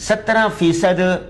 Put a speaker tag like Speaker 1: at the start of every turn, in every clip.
Speaker 1: 17%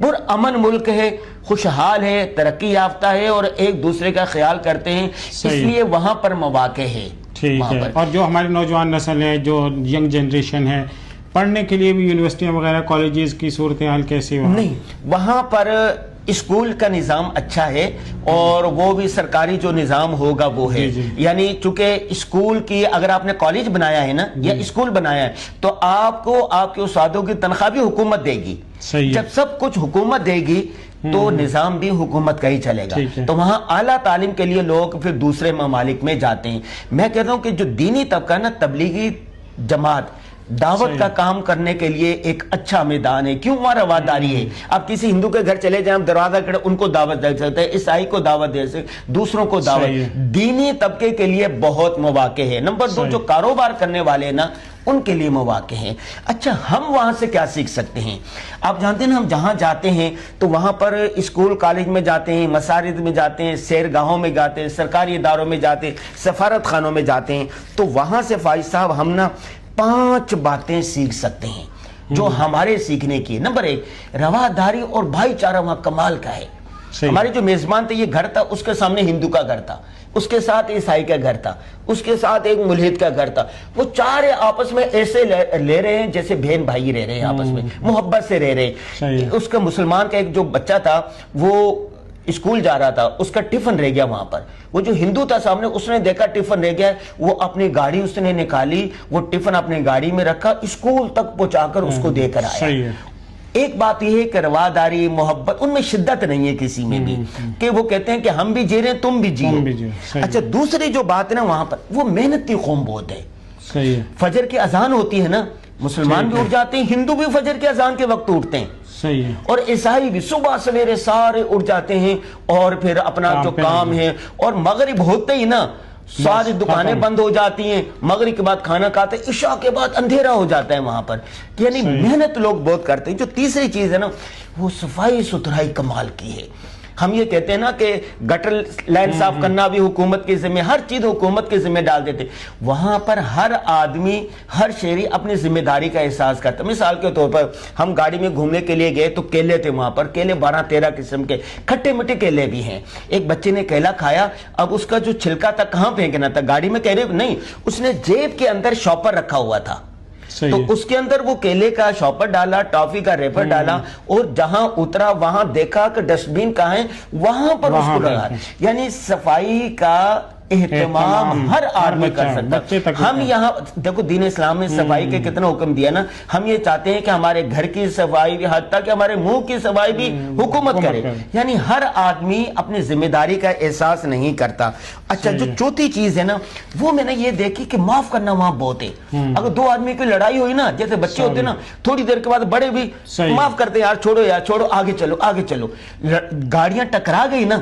Speaker 1: پر امن ملک ہے، خوشحال ہے، ترقی یافتہ ہے اور ایک دوسرے کا خیال کرتے ہیں، اس لیے وہاں پر مواقع ہے۔
Speaker 2: ٹھیک ہے، اور جو ہماری نوجوان نسل ہے، جو ینگ جنریشن ہے، پڑھنے کے لیے بھی یونیورسٹیاں وغیرہ کالجز کی صورتحال کیسی وہاں؟
Speaker 1: نہیں، وہاں پر اسکول کا نظام اچھا ہے اور وہ بھی سرکاری جو نظام ہوگا وہ ہے، یعنی چونکہ اسکول کی اگر آپ نے کالج بنایا ہے نا یا اسکول بنایا ہے تو آپ کو آپ کے استادوں کی تنخواہ بھی حکومت دے گی۔ جب سب کچھ حکومت دے گی تو نظام بھی حکومت کا ہی چلے گا، تو وہاں اعلیٰ تعلیم کے لیے لوگ پھر دوسرے ممالک میں جاتے ہیں۔ میں کہتا ہوں کہ جو دینی طبقہ نا، تبلیغی جماعت دعوت کا کام کرنے کے لیے ایک اچھا میدان ہے، کیوں؟ وہاں رواداری ہے۔ آپ کسی ہندو کے گھر چلے جائیں، دروازہ کھڑے، ان کو دعوت دے سکتے ہیں، عیسائی کو دعوت دے سکتے، دوسروں کو دعوت۔ دینی طبقے کے لیے بہت مواقع ہے۔ نمبر 2، جو کاروبار کرنے والے ہیں نا، ان کے لیے مواقع ہیں۔ اچھا، ہم وہاں سے کیا سیکھ سکتے ہیں؟ آپ جانتے ہیں ہم جہاں جاتے ہیں تو وہاں پر اسکول کالج میں جاتے ہیں، مساجد میں جاتے ہیں، سیر گاہوں میں جاتے ہیں، سرکاری اداروں میں جاتے ہیں، سفارت خانوں میں جاتے ہیں، تو وہاں سے فائز صاحب ہم نا 5 باتیں سیکھ سکتے ہیں جو ہمارے سیکھنے کی۔ نمبر 1، رواداری اور بھائی چارہ وہاں کمال کا ہے۔ ہمارے جو میزبان تھے، یہ گھر تھا، اس کے سامنے ہندو کا گھر تھا، اس کے ساتھ عیسائی کا گھر تھا، اس کے ساتھ ایک ملحد کا گھر تھا، وہ چارے آپس میں ایسے لے رہے ہیں جیسے بہن بھائی رہ رہے ہیں، آپس میں محبت سے رہ رہے ہیں۔ اس کا مسلمان کا ایک جو بچہ تھا، وہ اسکول جا رہا تھا، اس کا ٹفن رہ گیا وہاں پر، وہ جو ہندو تھا سامنے، اس نے دیکھا ٹفن رہ گیا، وہ اپنی گاڑی اس نے نکالی، وہ ٹفن اپنی گاڑی میں رکھا، اسکول تک پہنچا کر اس کو دے کر آیا۔ ایک بات یہ ہے کہ رواداری، محبت، ان میں شدت نہیں ہے کسی میں بھی، کہ وہ کہتے ہیں کہ ہم بھی جی رہے ہیں، تم بھی جیو۔ اچھا، دوسری جو بات ہے نا، وہاں پر وہ محنتی قوم بہت ہے۔ فجر کی اذان ہوتی ہے نا، مسلمان بھی اٹھ جاتے ہیں، ہندو بھی فجر کی اذان کے وقت اٹھتے ہیں، اور عیسائی بھی صبح سویرے سارے اٹھ جاتے ہیں اور پھر اپنا جو کام ہے، اور مغرب ہوتے ہی نا ساری دکانیں بند ہو جاتی ہیں، مغرب کے بعد کھانا کھاتے، عشاء کے بعد اندھیرا ہو جاتا ہے وہاں پر، یعنی محنت لوگ بہت کرتے ہیں۔ جو تیسری چیز ہے نا، وہ صفائی ستھرائی کمال کی ہے۔ ہم یہ کہتے ہیں نا کہ گٹر لائن صاف کرنا بھی حکومت کے ذمہ، ہر چیز حکومت کے ذمہ ڈال دیتے، وہاں پر ہر آدمی، ہر شہری اپنی ذمہ داری کا احساس کرتا ہے۔ مثال کے طور پر ہم گاڑی میں گھومنے کے لیے گئے تو کیلے تھے وہاں پر، کیلے 12-13 قسم کے، کھٹے میٹھے کیلے بھی ہیں۔ ایک بچے نے کیلا کھایا، اب اس کا جو چھلکا تھا کہاں پھینکنا تھا؟ گاڑی میں، کہہ رہے نہیں، اس نے جیب کے اندر شاپر رکھا ہوا تھا، تو اس کے اندر وہ کیلے کا شاپر ڈالا، ٹافی کا ریپر ڈالا، اور جہاں اترا وہاں دیکھا کہ ڈسٹ بین کہاں ہے، وہاں پر اس کو لگا۔ یعنی صفائی کا اہتمام ہر آدمی کر سکتا۔ ہم یہاں دیکھو دین اسلام نے صفائی کے کتنا حکم دیا نا، ہم یہ چاہتے ہیں کہ ہمارے گھر کی صفائی بھی، حتیٰ کہ ہمارے منہ کی صفائی بھی حکومت کرے، یعنی ہر آدمی اپنی ذمہ داری کا احساس نہیں کرتا۔ اچھا، جو چوتھی چیز ہے نا، وہ میں نے یہ دیکھی کہ معاف کرنا وہاں بہت ہے۔ اگر 2 آدمی کی لڑائی ہوئی نا، جیسے بچے ہوتے نا، تھوڑی دیر کے بعد بڑے بھی معاف کرتے ہیں، یار چھوڑو، یار چھوڑو، آگے چلو آگے چلو۔ گاڑیاں ٹکرا گئی نا،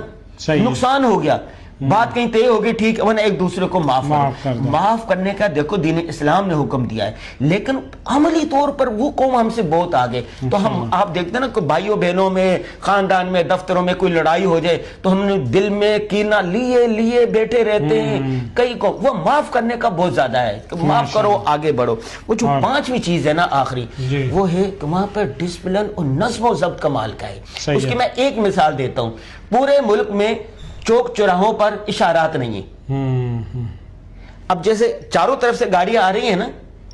Speaker 1: نقصان ہو گیا، بات کہیں طے ہوگی، ٹھیک ہے، ورنہ ایک دوسرے کو معاف کرنے کا دیکھو دین اسلام نے حکم دیا ہے، لیکن عملی طور پر وہ قوم ہم سے بہت آگے۔ تو ہم، آپ دیکھتے ہیں نا کہ بھائیوں بہنوں میں، خاندان میں، دفتروں میں کوئی لڑائی ہو جائے تو ہم نے دل میں کینہ لیے بیٹھے رہتے ہیں۔ کئی کو وہ معاف کرنے کا بہت زیادہ ہے کہ معاف کرو، آگے بڑھو۔ وہ جو 5ویں چیز ہے نا آخری، وہ ہے کہ وہاں پر ڈسپلن اور نظم و ضبط کمال کا ہے۔ اس کی میں ایک مثال دیتا ہوں، پورے ملک میں چوک چوراہوں پر اشارات نہیں ہیں۔ اب جیسے چاروں طرف سے گاڑیاں آ رہی ہیں نا،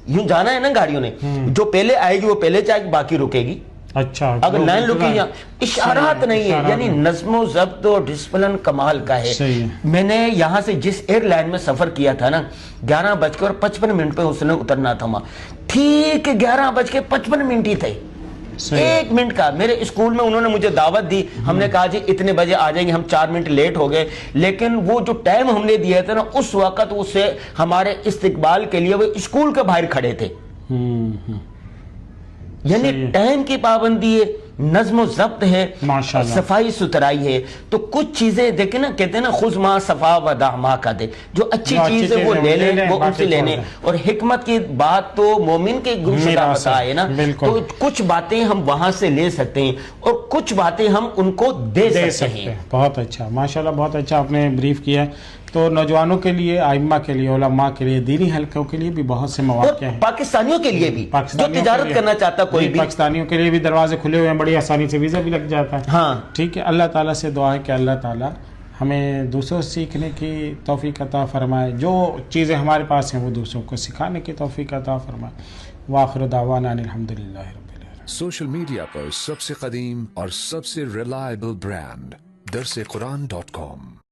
Speaker 1: یوں جانا ہے نا گاڑیوں نے، جو پہلے آئے گی وہ پہلے جائے گی، باقی رکے گی۔
Speaker 2: اچھا،
Speaker 1: اگر لائن رکی، اشارات نہیں ہے، یعنی نظم و ضبط اور ڈسپلن کمال کا ہے۔ میں نے یہاں سے جس ایئر لائن میں سفر کیا تھا نا، 11:55 پہ اس نے اترنا تھا وہاں، ٹھیک 11:55 ہی تھے، 1 منٹ کا۔ میرے اسکول میں انہوں نے مجھے دعوت دی، ہم نے کہا جی اتنے بجے آ جائیں گے، ہم 4 منٹ لیٹ ہو گئے، لیکن وہ جو ٹائم ہم نے دیا تھا نا، اس وقت اسے ہمارے استقبال کے لیے وہ اسکول کے باہر کھڑے تھے۔ یعنی ٹائم کی پابندی ہے، نظم و ضبط ہے، صفائی ستھرائی ہے۔ تو کچھ چیزیں دیکھیں نا، کہتے ہیں نا خذ ما صفا و دع ما قد، جو اچھی چیز ہے وہ لے لیں، وہ ان سے لینے۔ اور حکمت کی بات تو مومن کے گمشدہ پتہ ہے نا، تو کچھ باتیں ہم وہاں سے لے سکتے ہیں اور کچھ باتیں ہم ان کو دے سکتے ہیں۔
Speaker 2: بہت اچھا، ماشاءاللہ، بہت اچھا آپ نے بریف کیا۔ تو نوجوانوں کے لیے، ائمہ کے لیے، علماء کے لیے، دینی حلقوں کے لیے بھی بہت سے مواقع ہیں،
Speaker 1: پاکستانیوں کے لیے بھی جو تجارت کرنا چاہتا کوئی بھی،
Speaker 2: پاکستانیوں کے لیے بھی دروازے کھلے ہوئے ہیں، بڑی آسانی سے ویزا بھی لگ جاتا ہے.
Speaker 1: ہاں
Speaker 2: ٹھیک ہے. اللہ تعالیٰ سے دعا ہے کہ اللہ تعالیٰ ہمیں دوسروں سے سیکھنے کی توفیق عطا فرمائے، جو چیزیں ہمارے پاس ہیں وہ دوسروں کو سکھانے کی توفیق عطا فرمائے. وآخر دعوانا ان الحمدللہ رب العالمین.
Speaker 3: سوشل میڈیا پر سب سے قدیم اور سب سے ریلائبل برانڈ درسقرآن.com